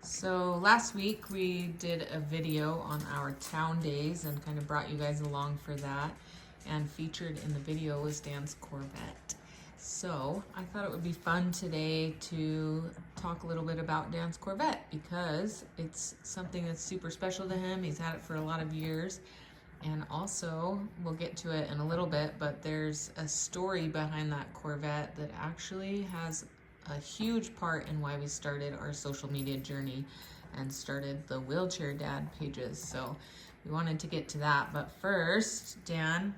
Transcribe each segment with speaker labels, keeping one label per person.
Speaker 1: So last week we did a video on our town days and kind of brought you guys along for that. And featured in the video was Dan's Corvette. So I thought it would be fun today to talk a little bit about Dan's Corvette because it's something that's super special to him. He's had it for a lot of years. And also, we'll get to it in a little bit, but there's a story behind that Corvette that actually has a huge part in why we started our social media journey and started the Wheelchair Dad pages. So we wanted to get to that. But first, Dan,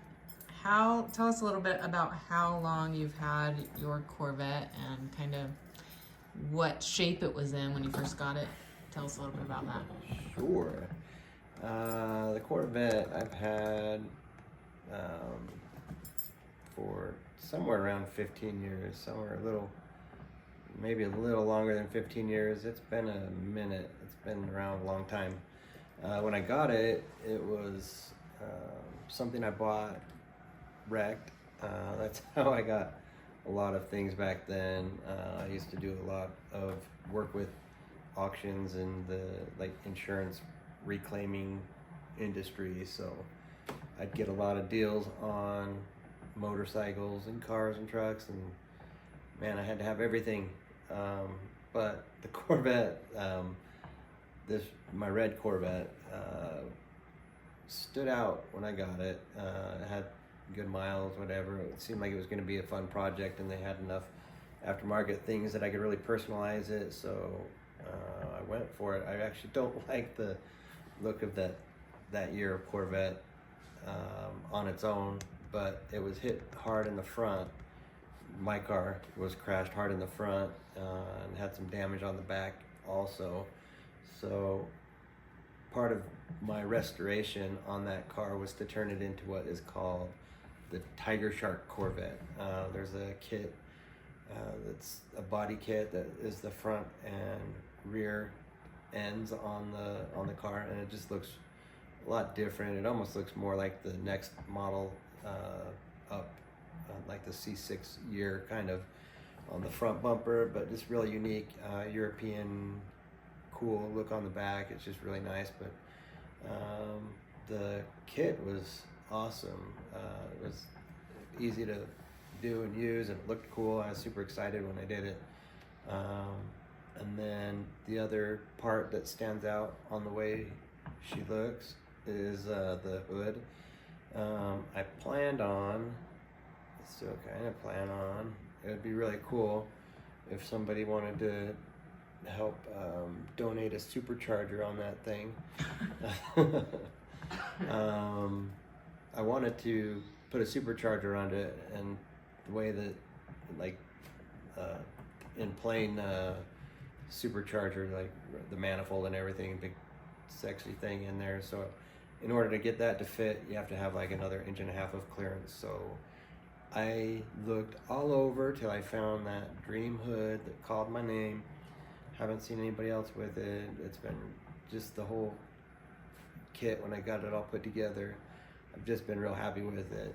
Speaker 1: tell us a little bit about how long you've had your Corvette and kind of what shape it was in when you first got it. Tell us a little bit about that.
Speaker 2: Sure. The Corvette I've had for somewhere around 15 years, maybe a little longer than 15 years. It's been a minute. It's been around a long time. When I got it, it was something I bought wrecked. That's how I got a lot of things back then. I used to do a lot of work with auctions and the insurance reclaiming industry, so I'd get a lot of deals on motorcycles and cars and trucks, and man, I had to have everything. But the Corvette, my red Corvette, stood out when I got it. It had good miles, whatever. It seemed like it was going to be a fun project, and they had enough aftermarket things that I could really personalize it, so I went for it. I actually don't like the look of that year of Corvette on its own, but it was hit hard in the front. My car was crashed hard in the front and had some damage on the back also. So part of my restoration on that car was to turn it into what is called the Tiger Shark Corvette. There's a kit that's a body kit that is the front and rear ends on the car, and it just looks a lot different. It almost looks more like the next model up, like the C6 year kind of on the front bumper, but just really unique European cool look on the back. It's just really nice. But the kit was awesome. It was easy to do and use, and it looked cool. I was super excited when I did it. And then the other part that stands out on the way she looks is the hood. I still kind of plan on, it would be really cool if somebody wanted to help donate a supercharger on that thing. I wanted to put a supercharger on it, and the way that, in plain supercharger, like the manifold and everything, big sexy thing in there. So in order to get that to fit, you have to have like another 1.5 inches of clearance. So I looked all over till I found that dream hood that called my name. Haven't seen anybody else with it. It's been just the whole kit when I got it all put together. I've just been real happy with it.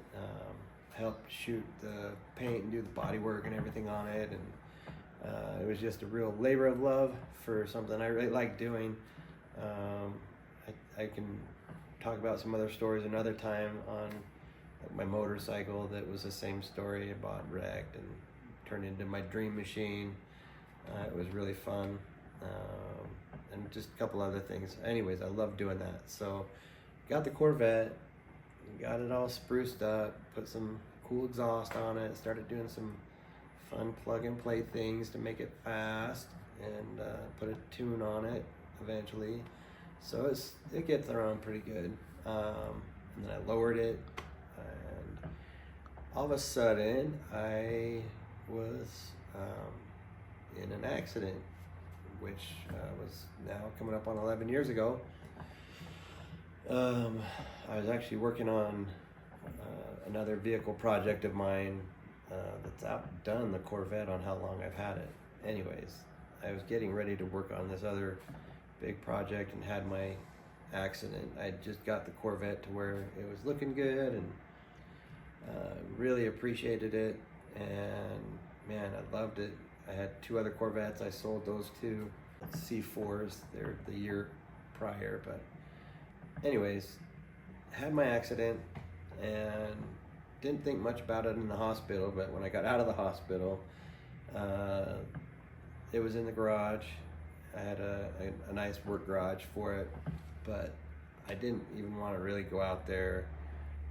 Speaker 2: Helped shoot the paint and do the body work and everything on it, and it was just a real labor of love for something I really like doing. I can talk about some other stories another time on my motorcycle that was the same story. I bought wrecked and turned into my dream machine. It was really fun, and just a couple other things. Anyways, I love doing that. So got the Corvette, got it all spruced up, put some cool exhaust on it, started doing some fun plug and play things to make it fast, and put a tune on it eventually. So it gets around pretty good. And then I lowered it, and all of a sudden I was in an accident, which was now coming up on 11 years ago. I was actually working on another vehicle project of mine that's outdone the Corvette on how long I've had it. Anyways, I was getting ready to work on this other big project and had my accident. I just got the Corvette to where it was looking good, and really appreciated it, and man, I loved it. I had 2 other Corvettes. I sold those 2 C4s. They're the year prior, but anyways, had my accident and didn't think much about it in the hospital, but when I got out of the hospital, it was in the garage. I had a nice work garage for it, but I didn't even want to really go out there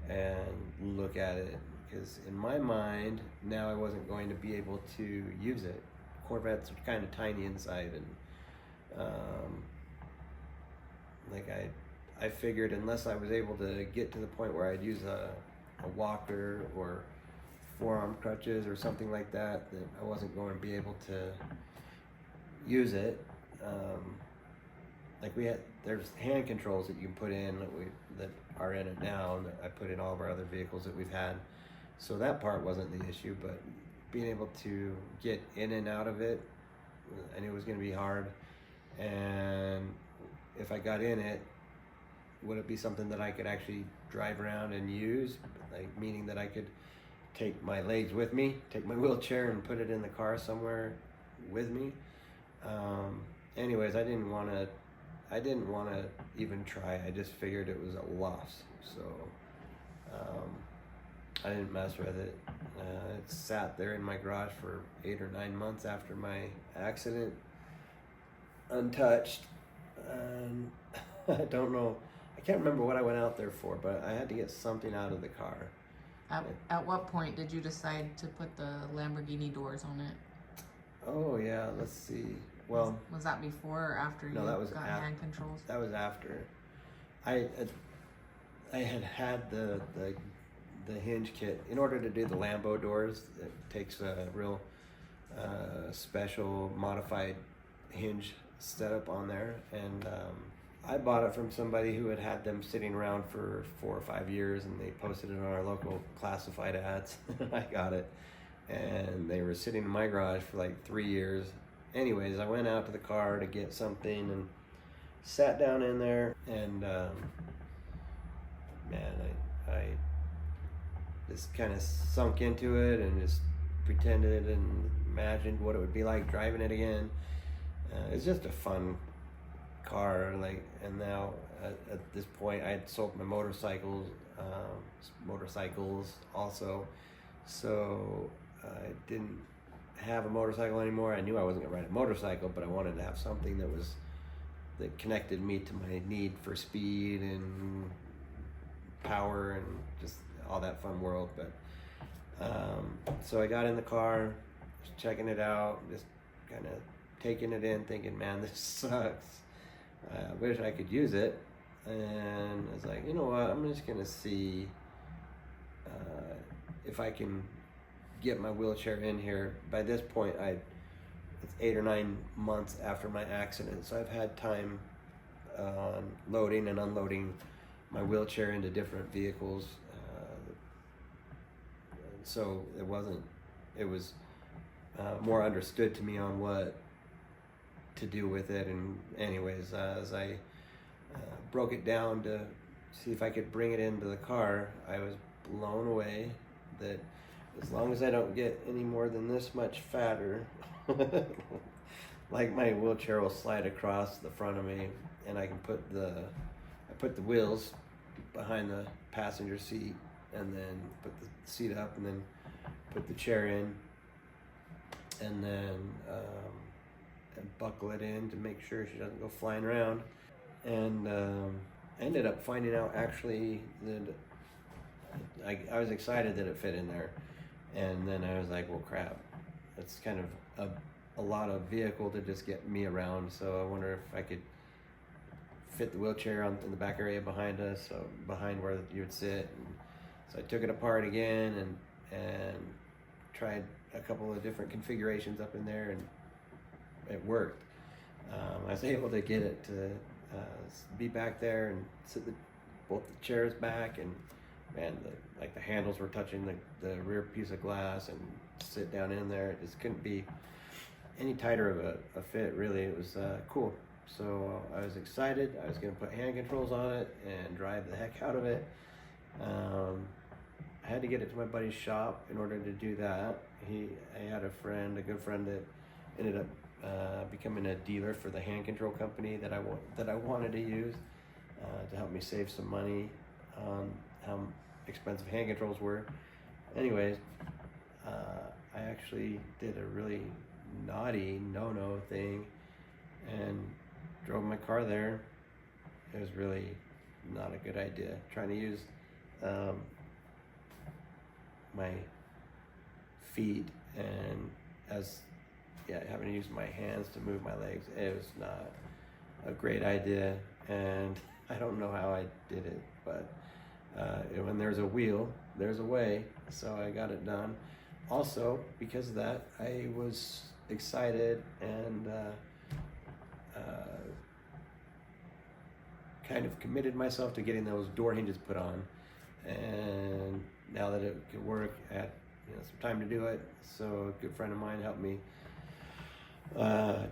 Speaker 2: and look at it, because in my mind, now I wasn't going to be able to use it. Corvettes are kind of tiny inside, and like I figured unless I was able to get to the point where I'd use a walker or forearm crutches or something like that, that I wasn't going to be able to use it. Like there's hand controls that you can put in that are in it now, and that I put in all of our other vehicles that we've had. So that part wasn't the issue, but being able to get in and out of it, I knew it was going to be hard. And if I got in it, would it be something that I could actually drive around and use? Like, meaning that I could take my legs with me, take my wheelchair and put it in the car somewhere with me. Anyways, I didn't want to even try. I just figured it was a loss. So I didn't mess with it. It sat there in my garage for 8 or 9 months after my accident, untouched. And I don't know, I can't remember what I went out there for, but I had to get something out of the car.
Speaker 1: At what point did you decide to put the Lamborghini doors on it?
Speaker 2: Oh yeah, let's see. Well,
Speaker 1: was that before or after you got hand controls?
Speaker 2: That was after. I had the hinge kit. In order to do the Lambo doors, it takes a real special modified hinge setup on there, and I bought it from somebody who had them sitting around for 4 or 5 years, and they posted it on our local classified ads. I got it, and they were sitting in my garage for like 3 years. Anyways, I went out to the car to get something and sat down in there, and man, I just kind of sunk into it and just pretended and imagined what it would be like driving it again. It's just a fun car, like, and now at this point I had sold my motorcycles also, so I didn't have a motorcycle anymore. I knew I wasn't gonna ride a motorcycle, but I wanted to have something that connected me to my need for speed and power and just all that fun world. But so I got in the car, just checking it out, just kind of taking it in, thinking, man, this sucks. I wish I could use it. And I was like, you know what, I'm just gonna see if I can get my wheelchair in here. By this point, it's 8 or 9 months after my accident, so I've had time on loading and unloading my wheelchair into different vehicles. So it was more understood to me on what to do with it. And anyways, as I broke it down to see if I could bring it into the car, I was blown away that as long as I don't get any more than this much fatter, like, my wheelchair will slide across the front of me, and I can put the wheels behind the passenger seat, and then put the seat up, and then put the chair in, and then and buckle it in to make sure she doesn't go flying around. And I ended up finding out actually that I was excited that it fit in there, and then I was like, well, crap, it's kind of a lot of vehicle to just get me around, so I wonder if I could fit the wheelchair in the back area behind us, so behind where you would sit. And so I took it apart again and tried a couple of different configurations up in there, and it worked. I was able to get it to be back there and sit both the chairs back, and man, the handles were touching the rear piece of glass, and sit down in there. It just couldn't be any tighter of a fit, really. It was cool. So I was excited. I was going to put hand controls on it and drive the heck out of it. I had to get it to my buddy's shop in order to do that. I had a good friend that ended up becoming a dealer for the hand control company that I wanted to use to help me save some money on how expensive hand controls were. Anyways, I actually did a really naughty no-no thing and drove my car there. It was really not a good idea. Trying to use my feet and having to use my hands to move my legs. It was not a great idea, and I don't know how I did it, but when there's a wheel, there's a way, so I got it done. Also, because of that, I was excited and kind of committed myself to getting those door hinges put on, and now that it could work, I had some time to do it. So a good friend of mine helped me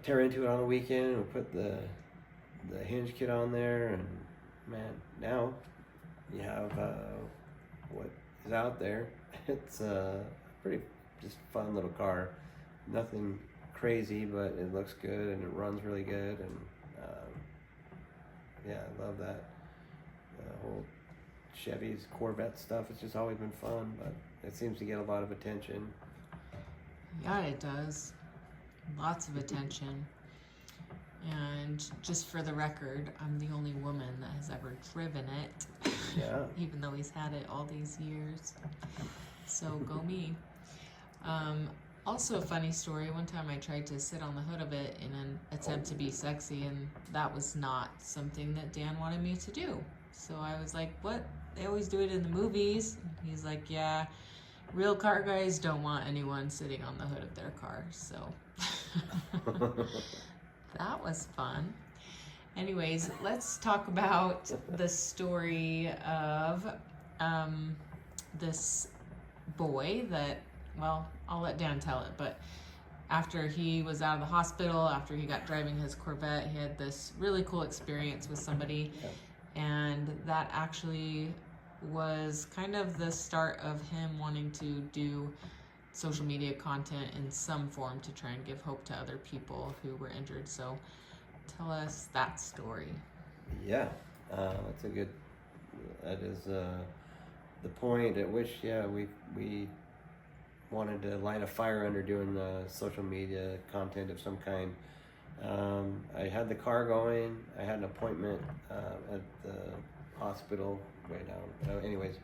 Speaker 2: tear into it on the weekend and put the hinge kit on there, and man, now you have what is out there. It's a pretty just fun little car, nothing crazy, but it looks good and it runs really good, and yeah, I love that whole Chevy's Corvette stuff. It's just always been fun, but it seems to get a lot of attention.
Speaker 1: Yeah, it does. Lots of attention. And just for the record, I'm the only woman that has ever driven it.
Speaker 2: Yeah.
Speaker 1: Even though he's had it all these years. So go me. Also a funny story, one time I tried to sit on the hood of it in an attempt to be sexy, and that was not something that Dan wanted me to do. So I was like, what? They always do it in the movies. And he's like, yeah, real car guys don't want anyone sitting on the hood of their car. So that was fun. Anyways, let's talk about the story of this boy that, well, I'll let Dan tell it, but after he was out of the hospital, after he got driving his Corvette, he had this really cool experience with somebody, and that actually was kind of the start of him wanting to do social media content in some form to try and give hope to other people who were injured. So tell us that story.
Speaker 2: Yeah, that is the point at which, we wanted to light a fire under doing social media content of some kind. I had the car going. I had an appointment at the hospital way down. Anyways,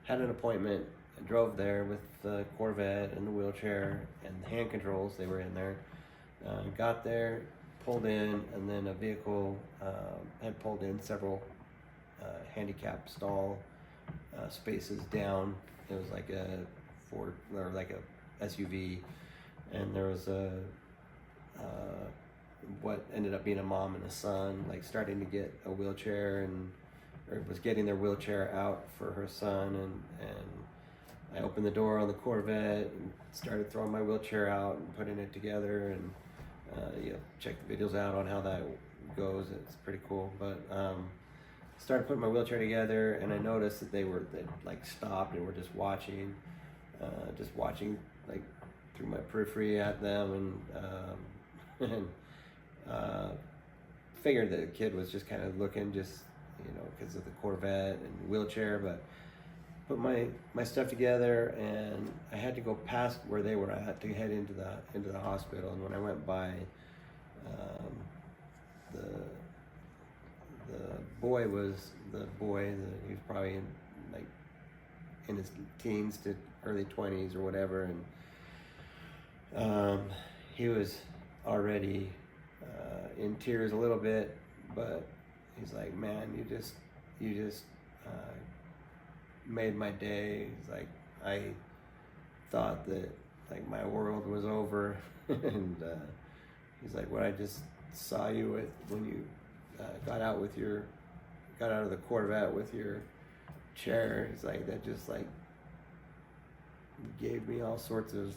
Speaker 2: had an appointment. I drove there with the Corvette and the wheelchair and the hand controls. They were in there. Got there, pulled in, and then a vehicle had pulled in several handicap stall spaces down. It was like a Ford, or like a SUV, and there was what ended up being a mom and a son, like starting to get a wheelchair, or was getting their wheelchair out for her son, and I opened the door on the Corvette and started throwing my wheelchair out and putting it together, and check the videos out on how that goes. It's pretty cool. But started putting my wheelchair together, and I noticed that they like stopped and were just watching like through my periphery at them, and figured that the kid was just kind of looking, just because of the Corvette and wheelchair. But put my stuff together, and I had to go past where they were at to head into the hospital. And when I went by, the boy was he was probably in his teens to early 20s or whatever, and he was already in tears a little bit, but he's like, man, you just made my day. He's like, I thought that like my world was over, and he's like, what I just saw you with when you got out of the Corvette with your chair, he's like, that just like gave me all sorts of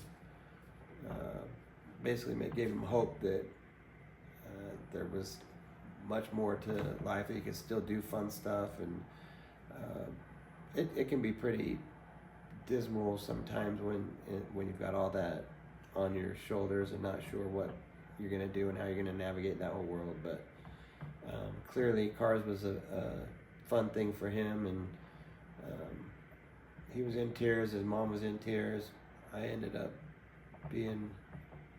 Speaker 2: basically gave him hope that there was much more to life, that you could still do fun stuff, and it can be pretty dismal sometimes when you've got all that on your shoulders and not sure you're gonna do and how you're gonna navigate that whole world. But clearly, cars was a fun thing for him, and he was in tears. His mom was in tears. I ended up being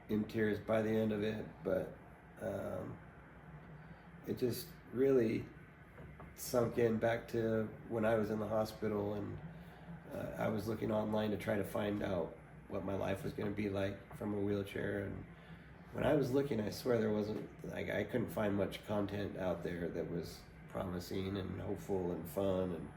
Speaker 2: in tears by the end of it, but it just really sunk in back to when I was in the hospital, and I was looking online to try to find out what my life was going to be like from a wheelchair. And when I was looking, I swear there wasn't, like, I couldn't find much content out there that was promising and hopeful and fun. And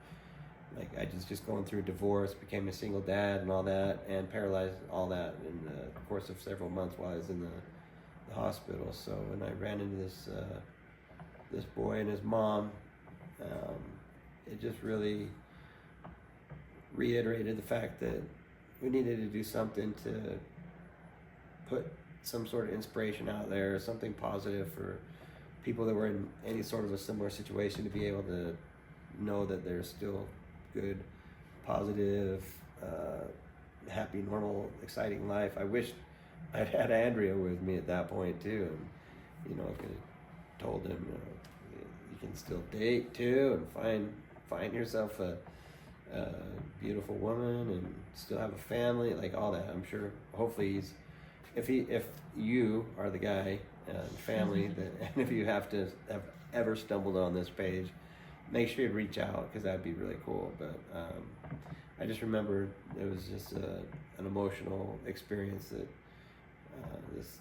Speaker 2: like, I just going through divorce, became a single dad and all that, and paralyzed, all that in the course of several months while I was in the hospital. So when I ran into this boy and his mom, it just really reiterated the fact that we needed to do something to put some sort of inspiration out there, something positive for people that were in any sort of a similar situation, to be able to know that there's still good, positive, happy, normal, exciting life. I wish I'd had Andrea with me at that point too, and I could have told him, you can still date too, and find yourself a beautiful woman and still have a family, like all that. I'm sure, hopefully if you are the guy and family that, and if you have ever stumbled on this page, make sure you reach out, because that'd be really cool. But I just remember it was just an emotional experience that this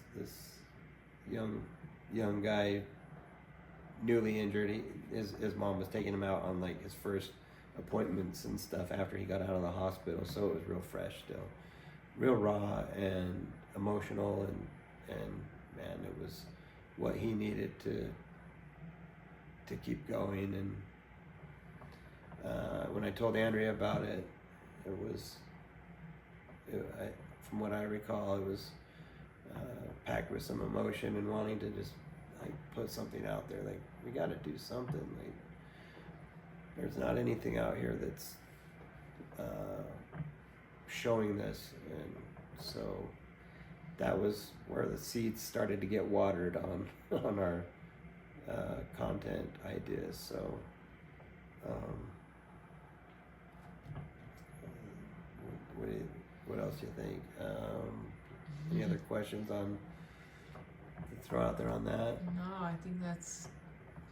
Speaker 2: young guy, newly injured, his mom was taking him out on like his first appointments and stuff after he got out of the hospital, so it was real fresh still, real raw and emotional, and man, it was what he needed to keep going. And when I told Andrea about it, from what I recall, it was packed with some emotion and wanting to just like put something out there, like, we got to do something. Like, there's not anything out here that's showing this. And so that was where the seeds started to get watered on our content ideas. So what else do you think? Any other questions on to throw out there on that?
Speaker 1: No, I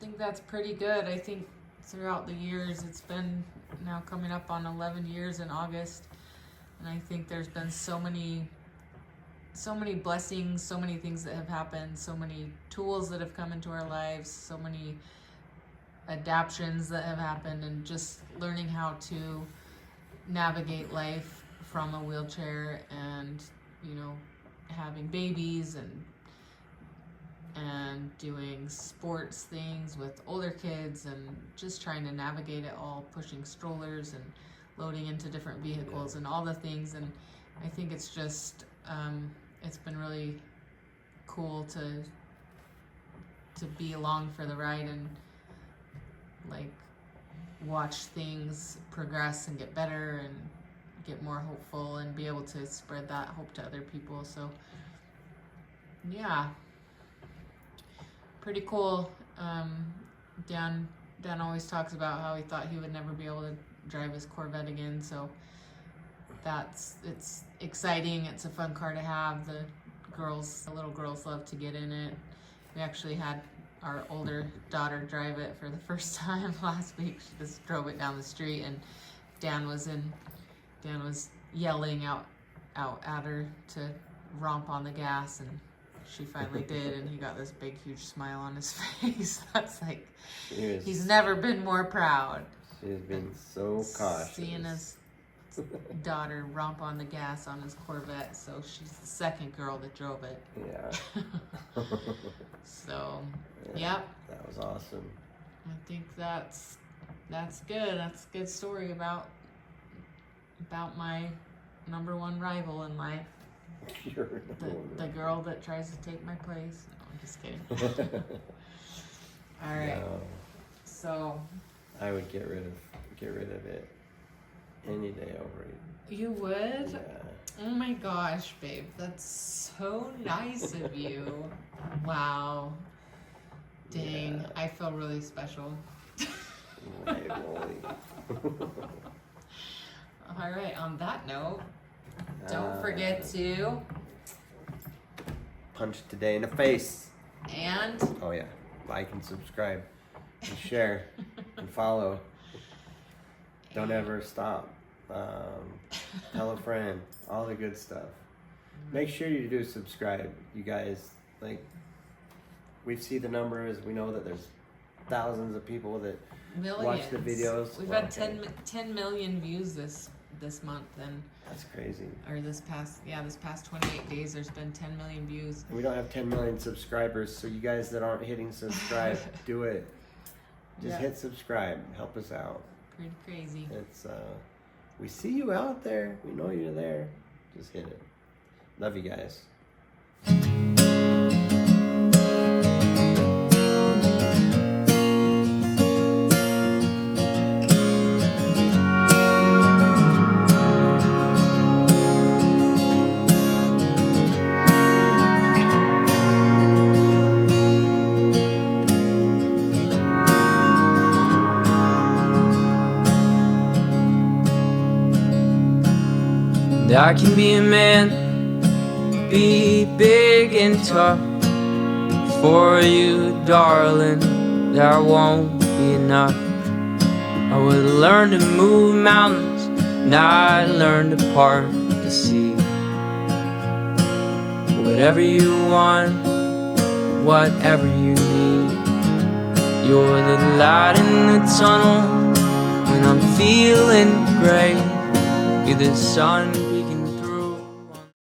Speaker 1: think that's pretty good. I think throughout the years, it's been now coming up on 11 years in August, and I think there's been so many blessings, so many things that have happened, so many tools that have come into our lives, so many adaptions that have happened, and just learning how to navigate life from a wheelchair, and having babies, and doing sports things with older kids, and just trying to navigate it all, pushing strollers and loading into different vehicles and all the things. And I think it's just it's been really cool to be along for the ride, and like watch things progress and get better and get more hopeful, and be able to spread that hope to other people. So yeah, pretty cool. Dan always talks about how he thought he would never be able to drive his Corvette again, so it's exciting. It's a fun car to have. The little girls love to get in it. We actually had our older daughter drive it for the first time last week. She just drove it down the street, and Dan was yelling out at her to romp on the gas, and she finally did, and he got this big huge smile on his face. That's like, he's never been more proud.
Speaker 2: She has been so cautious.
Speaker 1: Seeing his daughter romp on the gas on his Corvette, so she's the second girl that drove it.
Speaker 2: Yeah.
Speaker 1: So, yep.
Speaker 2: That was awesome.
Speaker 1: I think that's good. That's a good story about my number one rival in life. The girl that tries to take my place. No, I'm just kidding. All right.
Speaker 2: No.
Speaker 1: So
Speaker 2: I would get rid of it Any day over it.
Speaker 1: You would?
Speaker 2: Yeah.
Speaker 1: Oh my gosh, babe. That's so nice of you. Wow. Dang,
Speaker 2: Yeah.
Speaker 1: I feel really special.
Speaker 2: Right, Wally.
Speaker 1: All right, on that note, don't forget to...
Speaker 2: Punch today in the face.
Speaker 1: And...
Speaker 2: Oh yeah, like and subscribe and share and follow. Don't ever stop. Tell a friend, all the good stuff. Make sure you do subscribe, you guys. Like, we see the numbers. We know that there's thousands of people that watch the videos.
Speaker 1: We've had 10 million views this month, and
Speaker 2: that's crazy.
Speaker 1: Or this past 28 days, there's been 10 million views.
Speaker 2: And we don't have 10 million subscribers, so you guys that aren't hitting subscribe, do it. Just hit subscribe. Help us out.
Speaker 1: Pretty crazy.
Speaker 2: It's we see you out there. We know you're there. Just hit it. Love you guys.
Speaker 3: I can be a man, be big and tough. For you, darling, that won't be enough. I would learn to move mountains, and I'd learn to part the sea. Whatever you want, whatever you need, you're the light in the tunnel when I'm feeling gray. You're the sun